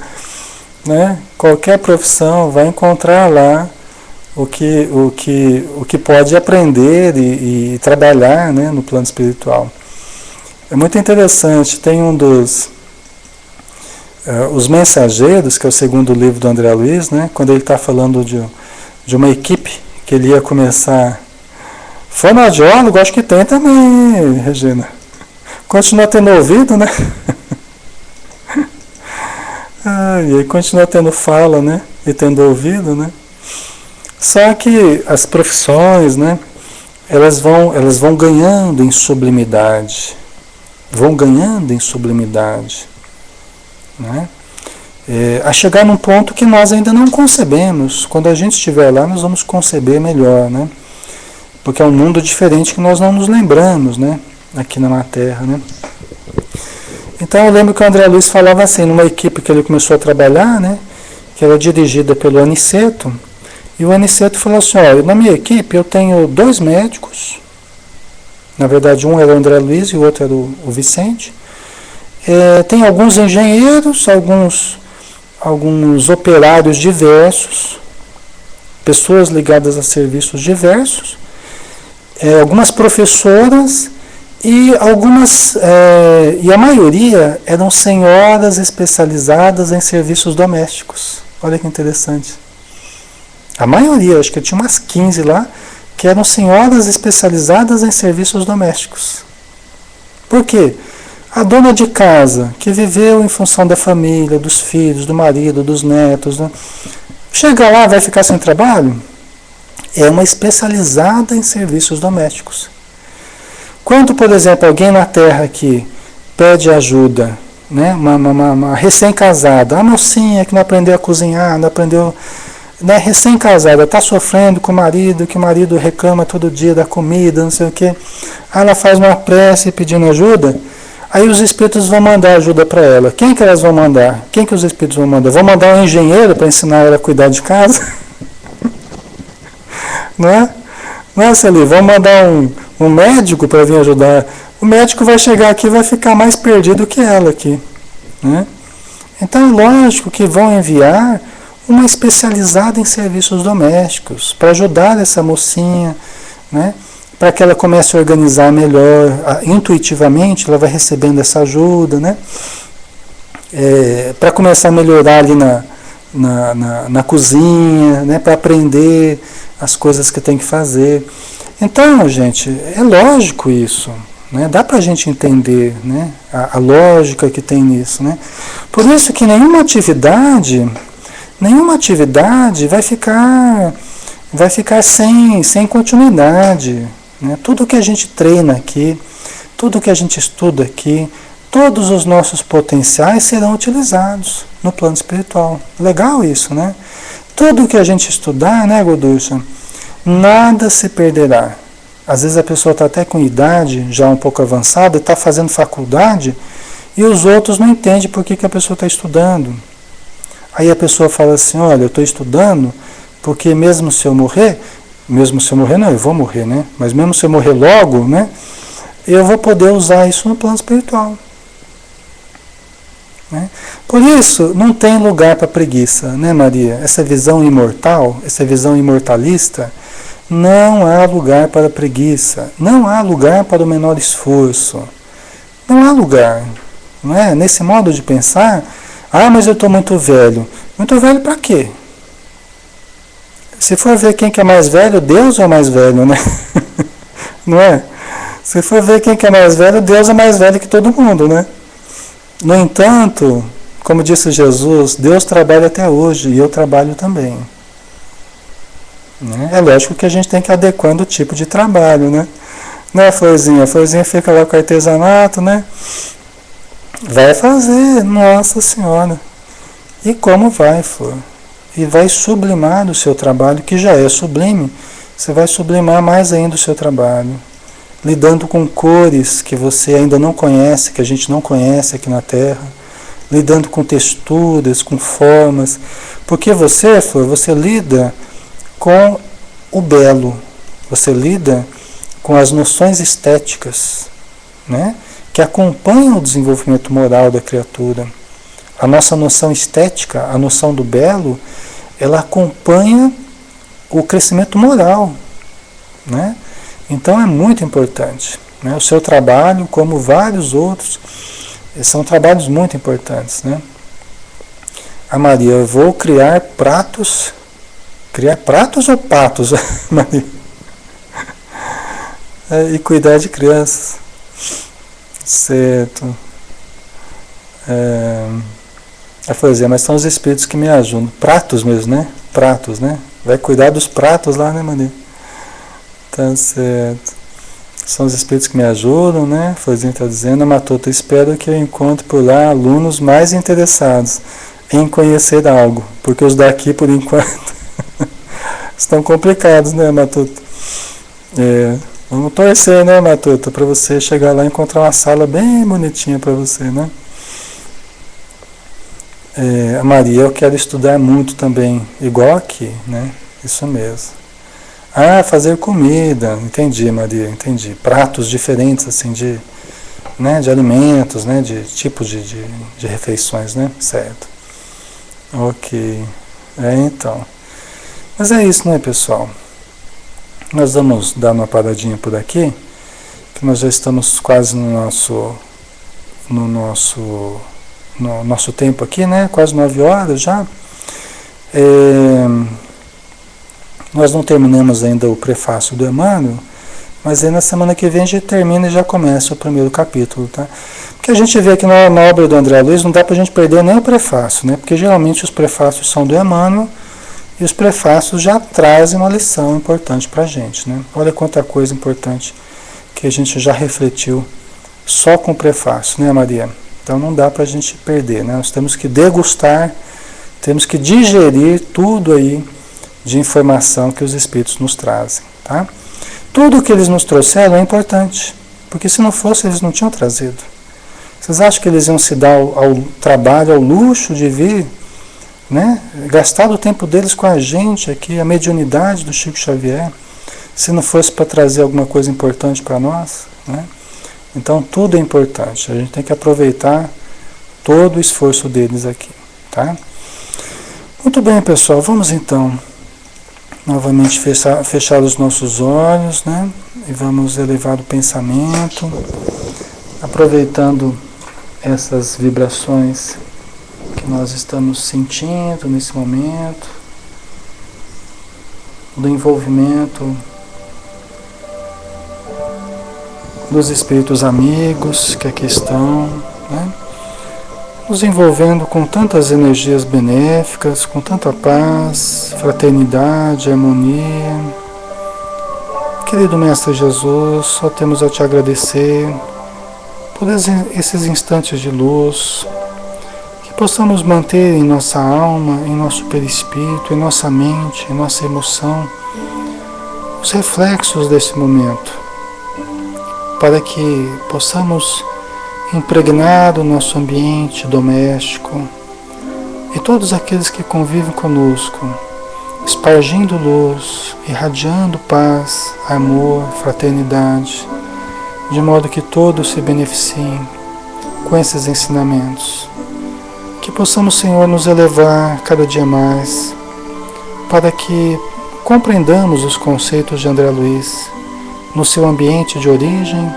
né? Qualquer profissão vai encontrar lá o que pode aprender e trabalhar, né, no plano espiritual. É muito interessante, tem um dos Os Mensageiros, que é o segundo livro do André Luiz, né, quando ele está falando de uma equipe que ele ia começar. Fonoaudiólogo, acho que tem também, Regina. Continua tendo ouvido, né? E aí continua tendo fala, né? E tendo ouvido, né? Só que as profissões, né? Elas vão ganhando em sublimidade. Vão ganhando em sublimidade. Né? A chegar num ponto que nós ainda não concebemos. Quando a gente estiver lá, nós vamos conceber melhor, né? Porque é um mundo diferente que nós não nos lembramos, né? Aqui na Terra, né? Então eu lembro que o André Luiz falava assim, numa equipe que ele começou a trabalhar, né? Que era dirigida pelo Aniceto, e o Aniceto falou assim, olha, na minha equipe eu tenho 2 médicos, na verdade um era o André Luiz e o outro era o Vicente, tem alguns engenheiros, alguns operários diversos, pessoas ligadas a serviços diversos, algumas professoras e a maioria eram senhoras especializadas em serviços domésticos. Olha que interessante. A maioria, acho que tinha umas 15 lá, que eram senhoras especializadas em serviços domésticos. Por quê? A dona de casa, que viveu em função da família, dos filhos, do marido, dos netos, né? Chega lá, vai ficar sem trabalho? É uma especializada em serviços domésticos. Quando, por exemplo, alguém na Terra aqui pede ajuda, né? Uma recém-casada, a mocinha que não aprendeu a cozinhar, não aprendeu, né? Recém-casada, está sofrendo com o marido, que o marido reclama todo dia da comida, não sei o quê. Aí ela faz uma prece pedindo ajuda, aí os espíritos vão mandar ajuda para ela. Quem que elas vão mandar? Quem que os espíritos vão mandar? Vão mandar um engenheiro para ensinar ela a cuidar de casa? Não é? Não é, Celi? Vão mandar um médico para vir ajudar. O médico vai chegar aqui e vai ficar mais perdido que ela aqui. Né? Então é lógico que vão enviar uma especializada em serviços domésticos para ajudar essa mocinha, né? Para que ela comece a organizar melhor, intuitivamente ela vai recebendo essa ajuda, né? Para começar a melhorar ali na cozinha, né? Para aprender as coisas que tem que fazer. Então, gente, é lógico isso, né? Dá para a gente entender, né? A lógica que tem nisso, né? Por isso que nenhuma atividade vai ficar sem continuidade, né? Tudo que a gente treina aqui, tudo que a gente estuda aqui, todos os nossos potenciais serão utilizados no plano espiritual. Legal isso, né? Tudo que a gente estudar, né, Goducha, nada se perderá. Às vezes a pessoa está até com idade já um pouco avançada, está fazendo faculdade e os outros não entendem por que a pessoa está estudando. Aí a pessoa fala assim, olha, eu estou estudando porque mesmo se eu morrer não, eu vou morrer, né? Mas mesmo se eu morrer logo, né? Eu vou poder usar isso no plano espiritual. Né? Por isso, não tem lugar para preguiça, né, Maria? Essa visão imortal, essa visão imortalista, não há lugar para preguiça, não há lugar para o menor esforço, não há lugar, não é? Nesse modo de pensar, mas eu estou muito velho para quê? Se for ver quem que é mais velho, Deus é o mais velho, né? Não é? Se for ver quem que é mais velho, Deus é mais velho que todo mundo, né? No entanto, como disse Jesus, Deus trabalha até hoje e eu trabalho também. Né? É lógico que a gente tem que adequando o tipo de trabalho, né? Né, Florzinha? A Florzinha fica lá com artesanato, né? Vai fazer, nossa senhora. E como vai, Flor? E vai sublimar o seu trabalho, que já é sublime. Você vai sublimar mais ainda o seu trabalho. Lidando com cores que você ainda não conhece, que a gente não conhece aqui na Terra. Lidando com texturas, com formas. Porque você, Flor, você lida com o belo, você lida com as noções estéticas, né, que acompanham o desenvolvimento moral da criatura. A nossa noção estética, a noção do belo, ela acompanha o crescimento moral, né? Então é muito importante, né? O seu trabalho, como vários outros, são trabalhos muito importantes, né? A Maria, eu vou criar pratos. Criar pratos ou patos, Maria? E cuidar de crianças. Certo. A poesia, mas são os espíritos que me ajudam. Pratos mesmo, né? Pratos, né? Vai cuidar dos pratos lá, né, Maria? Tá certo. São os espíritos que me ajudam, né? A Florzinha está dizendo, a Matuta, espero que eu encontre por lá alunos mais interessados em conhecer algo, porque os daqui, por enquanto, estão complicados, né, Matuta? Vamos torcer, né, Matuta, para você chegar lá e encontrar uma sala bem bonitinha para você, né? A Maria, eu quero estudar muito também, igual aqui, né? Isso mesmo. Fazer comida, entendi, Maria, entendi. Pratos diferentes, assim, de alimentos, né? De tipos de refeições, né? Certo. Ok. Então. Mas é isso, né, pessoal? Nós vamos dar uma paradinha por aqui, que nós já estamos quase no nosso tempo aqui, né? Quase 9 horas já. Nós não terminamos ainda o prefácio do Emmanuel, mas aí na semana que vem a gente termina e já começa o primeiro capítulo, tá? Porque a gente vê aqui na obra do André Luiz, não dá pra gente perder nem o prefácio, né? Porque geralmente os prefácios são do Emmanuel e os prefácios já trazem uma lição importante pra gente, né? Olha quanta coisa importante que a gente já refletiu só com o prefácio, né, Maria? Então não dá pra gente perder, né? Nós temos que degustar, temos que digerir tudo aí de informação que os Espíritos nos trazem, tá? Tudo que eles nos trouxeram é importante, porque se não fosse eles não tinham trazido. Vocês acham que eles iam se dar ao trabalho, ao luxo de vir, né? Gastar o tempo deles com a gente aqui, a mediunidade do Chico Xavier, se não fosse para trazer alguma coisa importante para nós, né? Então tudo é importante, a gente tem que aproveitar todo o esforço deles aqui, tá? Muito bem, pessoal, vamos então novamente fechar os nossos olhos, né? E vamos elevar o pensamento, aproveitando essas vibrações que nós estamos sentindo nesse momento, do envolvimento dos espíritos amigos que aqui estão, né? Nos envolvendo com tantas energias benéficas, com tanta paz, fraternidade, harmonia. Querido Mestre Jesus, só temos a te agradecer por esses instantes de luz, que possamos manter em nossa alma, em nosso perispírito, em nossa mente, em nossa emoção, os reflexos desse momento, para que possamos impregnar o nosso ambiente doméstico e todos aqueles que convivem conosco, espargindo luz, irradiando paz, amor, fraternidade, de modo que todos se beneficiem com esses ensinamentos. Que possamos, Senhor, nos elevar cada dia mais, para que compreendamos os conceitos de André Luiz no seu ambiente de origem,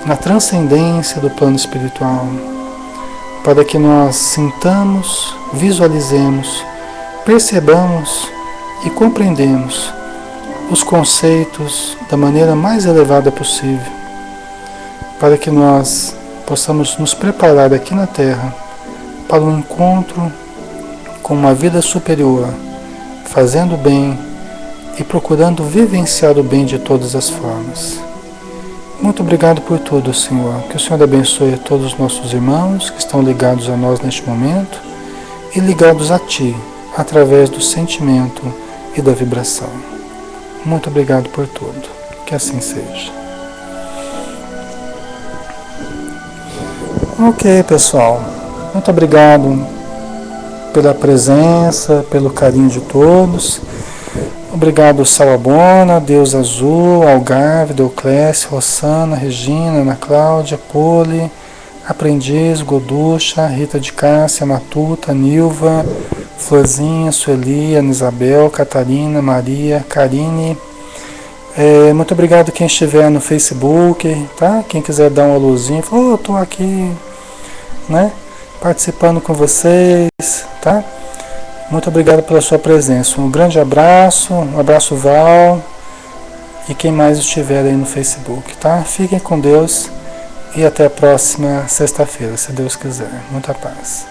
na transcendência do plano espiritual, para que nós sintamos, visualizemos, percebamos e compreendemos os conceitos da maneira mais elevada possível, para que nós possamos nos preparar aqui na Terra para um encontro com uma vida superior, fazendo o bem e procurando vivenciar o bem de todas as formas. Muito obrigado por tudo, Senhor. Que o Senhor abençoe a todos os nossos irmãos que estão ligados a nós neste momento e ligados a Ti, através do sentimento e da vibração. Muito obrigado por tudo. Que assim seja. Ok, pessoal. Muito obrigado pela presença, pelo carinho de todos. Obrigado, Salabona, Deus Azul, Algarve, Deoclésio, Rossana, Regina, Ana Cláudia, Poli, Aprendiz, Goducha, Rita de Cássia, Matuta, Nilva, Florzinha, Sueli, Ana Isabel, Catarina, Maria, Karine. Muito obrigado quem estiver no Facebook, tá? Quem quiser dar uma luzinha, falou, estou aqui, né? Participando com vocês, tá? Muito obrigado pela sua presença. Um grande abraço, um abraço Val e quem mais estiver aí no Facebook, tá? Fiquem com Deus e até a próxima sexta-feira, se Deus quiser. Muita paz.